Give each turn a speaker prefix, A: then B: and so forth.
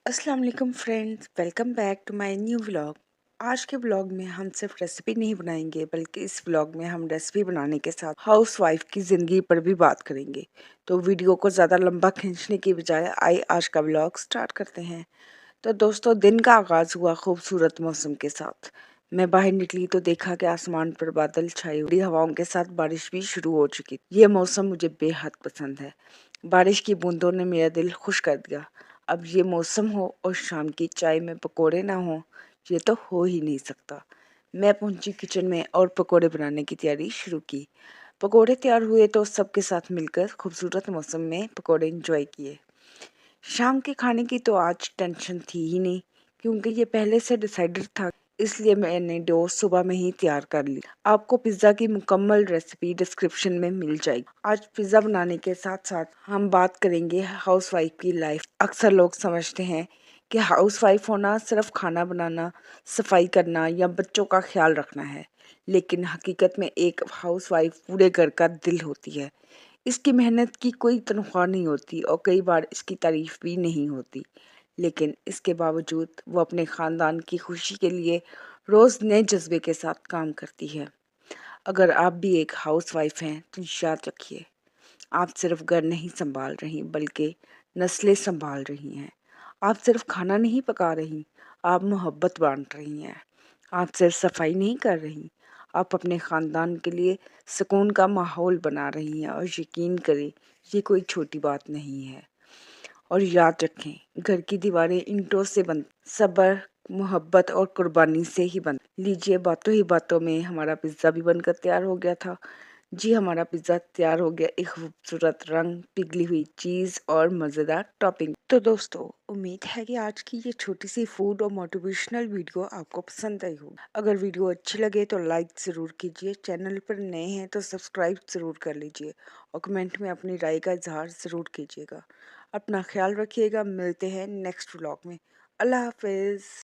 A: अस्सलाम वालेकुम friends, welcome back to my new vlog. आज के व्लॉग में हम सिर्फ रेसिपी नहीं बनाएंगे, बल्कि इस व्लॉग में हम रेसिपी बनाने के साथ हाउस वाइफ की ज़िंदगी पर भी बात करेंगे। तो वीडियो को ज़्यादा लंबा खींचने की बजाय आइए आज का व्लॉग स्टार्ट करते हैं। तो दोस्तों, दिन का आगाज़ हुआ खूबसूरत मौसम के साथ। मैं बाहर निकली तो देखा कि आसमान पर बादल छाए हुए, हवाओं के साथ बारिश भी शुरू हो चुकी। ये मौसम मुझे बेहद पसंद है। बारिश की बूंदों ने मेरा दिल खुश कर दिया। अब ये मौसम हो और शाम की चाय में पकोड़े ना हो, ये तो हो ही नहीं सकता। मैं पहुंची किचन में और पकोड़े बनाने की तैयारी शुरू की। पकोड़े तैयार हुए तो सबके साथ मिलकर खूबसूरत मौसम में पकोड़े एंजॉय किए। शाम के खाने की तो आज टेंशन थी ही नहीं, क्योंकि ये पहले से डिसाइडेड था। इसलिए मैंने डो सुबह में ही तैयार कर ली। आपको पिज़्ज़ा की मुकम्मल रेसिपी डिस्क्रिप्शन में मिल जाएगी। आज पिज़्ज़ा बनाने के साथ साथ हम बात करेंगे हाउसवाइफ की लाइफ। अक्सर लोग समझते हैं कि हाउसवाइफ होना सिर्फ खाना बनाना, सफाई करना या बच्चों का ख्याल रखना है, लेकिन हकीकत में एक हाउसवाइफ पूरे घर का दिल होती है। इसकी मेहनत की कोई तनख्वाह नहीं होती और कई बार इसकी तारीफ भी नहीं होती, लेकिन इसके बावजूद वो अपने ख़ानदान की खुशी के लिए रोज़ नए जज्बे के साथ काम करती है। अगर आप भी एक हाउसवाइफ हैं तो याद रखिए, आप सिर्फ घर नहीं संभाल रही, बल्कि नस्लें संभाल रही हैं। आप सिर्फ खाना नहीं पका रही, आप मोहब्बत बांट रही हैं। आप सिर्फ सफाई नहीं कर रही, आप अपने ख़ानदान के लिए सुकून का माहौल बना रही हैं। और यकीन करें, ये कोई छोटी बात नहीं है। और याद रखें, घर की दीवारें ईंटों से बन, सब्र, मोहब्बत और कुर्बानी से ही बन। लीजिए, बातों ही बातों में हमारा पिज़्ज़ा भी बनकर तैयार हो गया था। जी, हमारा पिज़्ज़ा तैयार हो गया, एक खूबसूरत रंग, पिघली हुई चीज़ और मज़ेदार टॉपिंग। तो दोस्तों, उम्मीद है कि आज की ये छोटी सी फूड और मोटिवेशनल वीडियो आपको पसंद आई हो। अगर वीडियो अच्छी लगे तो लाइक ज़रूर कीजिए, चैनल पर नए हैं तो सब्सक्राइब ज़रूर कर लीजिए और कमेंट में अपनी राय का इजहार ज़रूर कीजिएगा। अपना ख्याल रखिएगा, मिलते हैं नेक्स्ट व्लॉग में। अल्लाह हाफिज़।